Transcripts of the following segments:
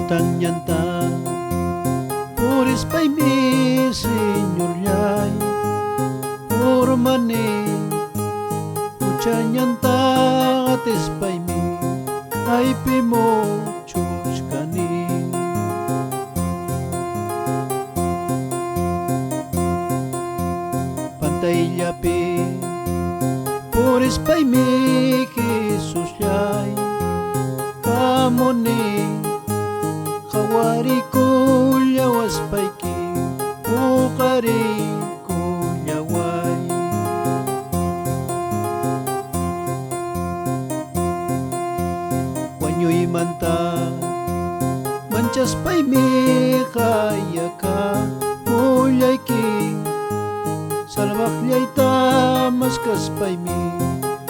Nyutang nyanta puris pai mi Señor yay por mane ucha nyanta ates pai mi ay pimo chus kani pantay yapi puris pai mi Jesus yay kamone kawari ko yawas paiki ukari ko yaway wanyoy manta manchas pay mi kaya ka mulyay ki salbak yay tamas kas pay mi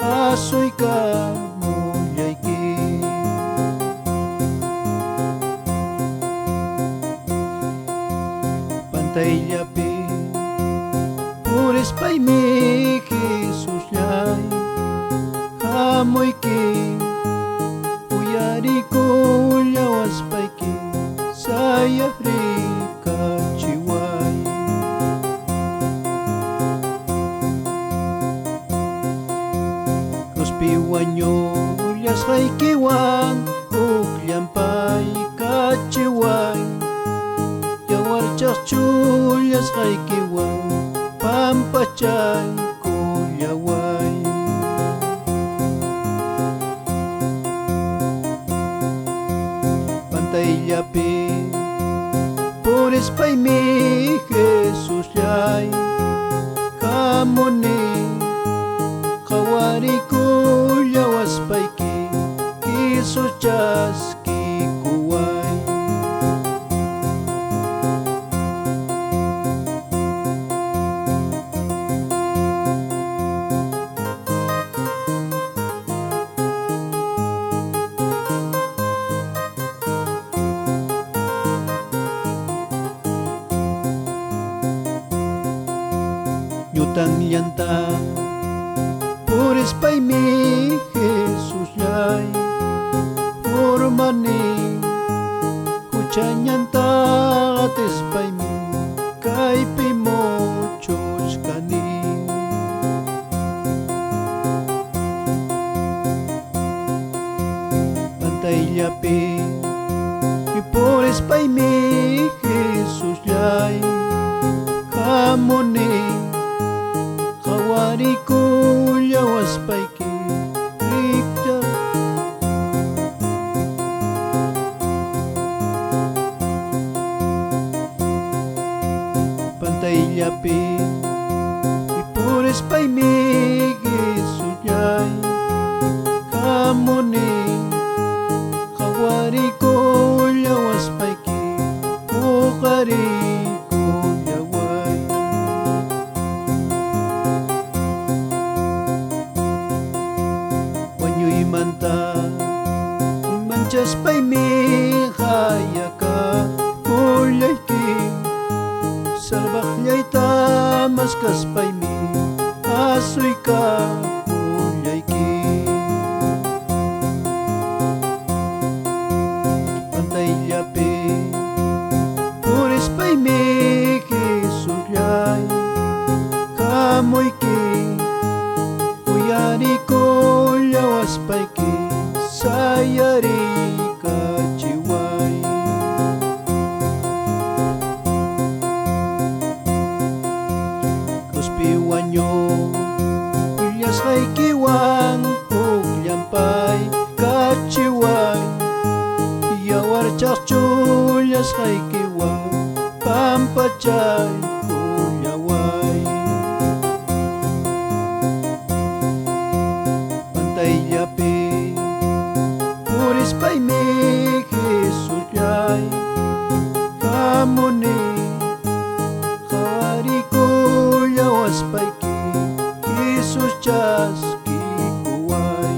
asoy ka mulyay ki pantay yapi puris pay mi Jesus yay kamoy ki uyari ko yawas pay ki say Afrika chiway Kuspiwanyo ulyas kay kiwang ukliampay kachiway yawar chachuyas kay kiwang pampachay kulyaway pantay yapi puris pay mi Jesus yay kamone kawari kulyawas pay ki kisuchas kikuway nyutang yanta puris pay mi Jesus yay por mani kucha nyanta ates pay mi kay pimo chus kani pantay yapi puris pay mi Jesus yay kamone kawari ko yawas pay ki rikta pantay yapi puris pay mi Jesus yay kamone kawari ko yawas pay ki ukari ko yaway wanyoy manta manchas pay mi kaya ka mulyay ki salbak yay tamas kas pay mi asoy ka mulyay ki pantay yapi puris pay mi Jesus yay kamoy ki uyari ko yawas pay ki sayari ka chiway kuspiwanyo ulyas kay kiwang ukliampay kachiway yawar chachuyas kay kiwang pampachay kulyaway pantay yapi puris pay mi Jesus yay kamone kawari ko yawas pay ki Jesus chas kikuway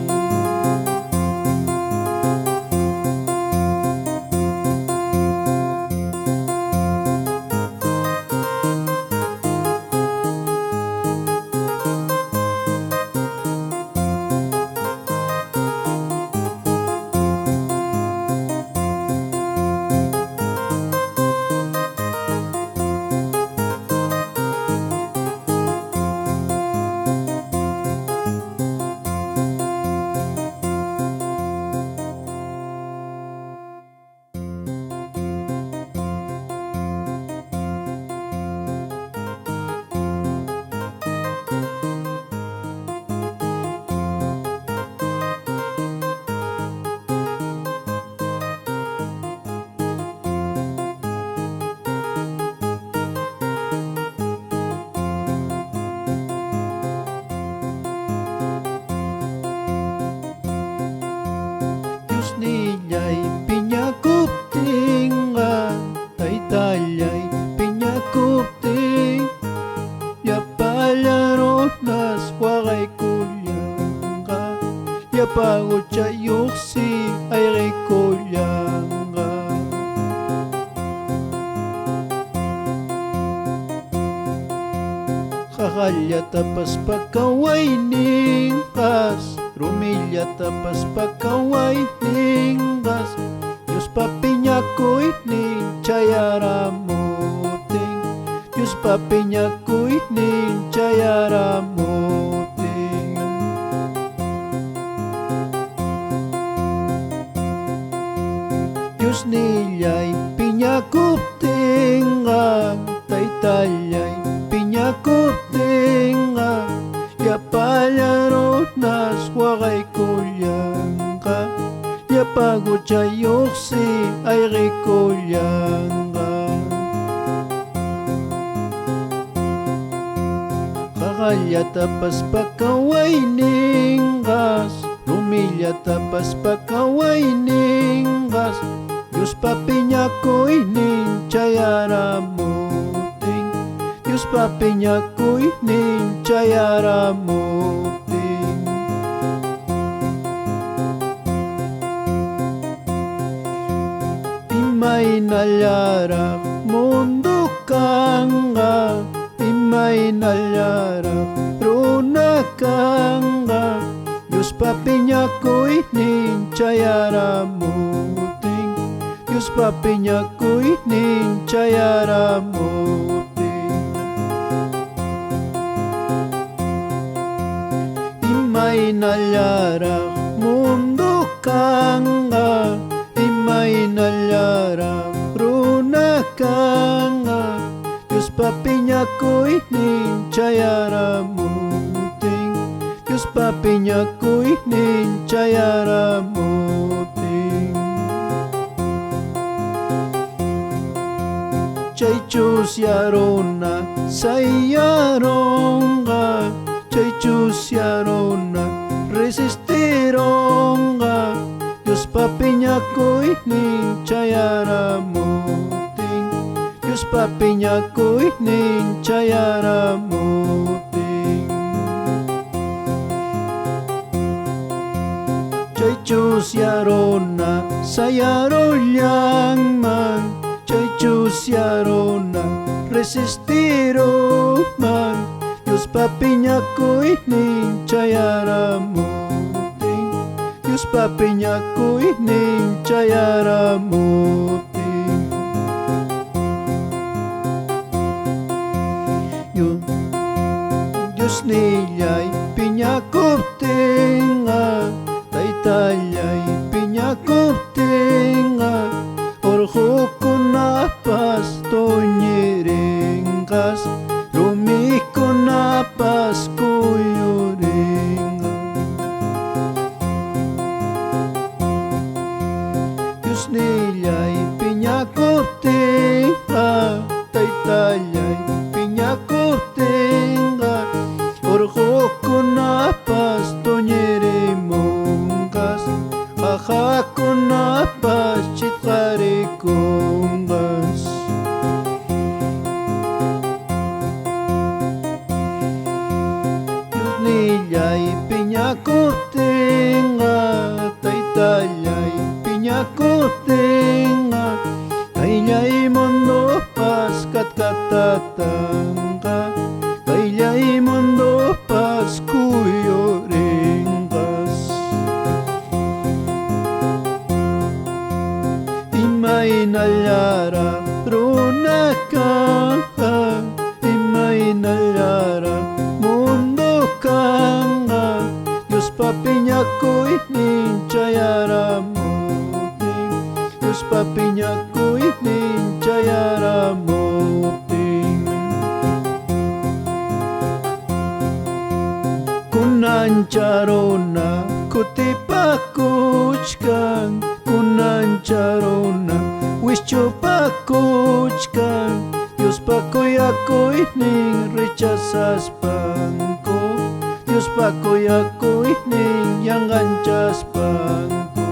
Kakalyata paspakaway ningkas, Rumilyata paspakaway ningkas, Diyos papinyakoy ning chayaramuting, Diyos papinyakoy ning chayaramuting. Diyos niya'y pinyakupting ang taytalyay, pinyakupting ang yapalaro nas wakay kulyang ka, yapaguchayoksi ay rikulyang ka. Kakalyata paspakaway ningkas, Rumilyata paspakaway ningkas, Diyos papinyakoy ning chayaramuting, Diyos papinyakoy ning chayaramuting. Imay nalyarak mundo kang nga, Imay nalyarak runa kang nga, Diyos papinyakoy ning chayaramuting, Diyos papinyakoy ning chayaramuting. Imay nalyarak mundo kang nga, Imay nalyarak runa kang nga, Diyos papinyakoy ning chayaramuting, Diyos papinyakoy ning chayaramuting. Chay chus yarona sayaronga, Chay chus yarona resistironga, Diyos papinyakoy ning chayaramuting, Diyos papinyakoy ning chayaramuting. Chay chus yarona sayarolyang man, Chay chus yarona resistiro man, Diyos papinyakoy ning chayaramuting, Diyos papinyakoy ning chayaramuting. Yun, Diyos niya'y pinyakupting nga, taytalyay pinyakupting nga, orho ko na pasto nyiringkas, Rumi ko na pas kuyuring. Diyos niya'y pinyakupting nga, taytalyay pinyakupting nga, orho ko na pasto nyirimungkas, kaka ko na pas chitkarikungkas. Diyos niya'y pinyakupting nga, taytalyay pinyakupting nga, kayla'y mundo pas katkatatangka, kayla'y mundo pas kuyuringkas. Imay nalyara runa ka, Imay nalyara mundo ka nga, Diyos papinyakoy ning chayaramuting, Diyos papinyakoy ning chayaramuting. Kunancarona kutipakuchkan, Kunancarona wischupakuchkan, Diyos pakoy ning rechazas pangko, Diyos pakoy ning yang gancas pangko.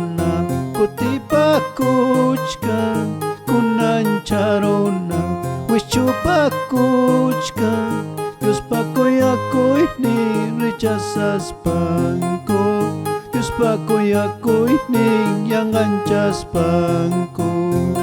carona kuti pakuchka kunan carona wis chupakuchka Dios pakoyakoy ni rechazas pangko Dios pakoyakoy ni yang ancas pangko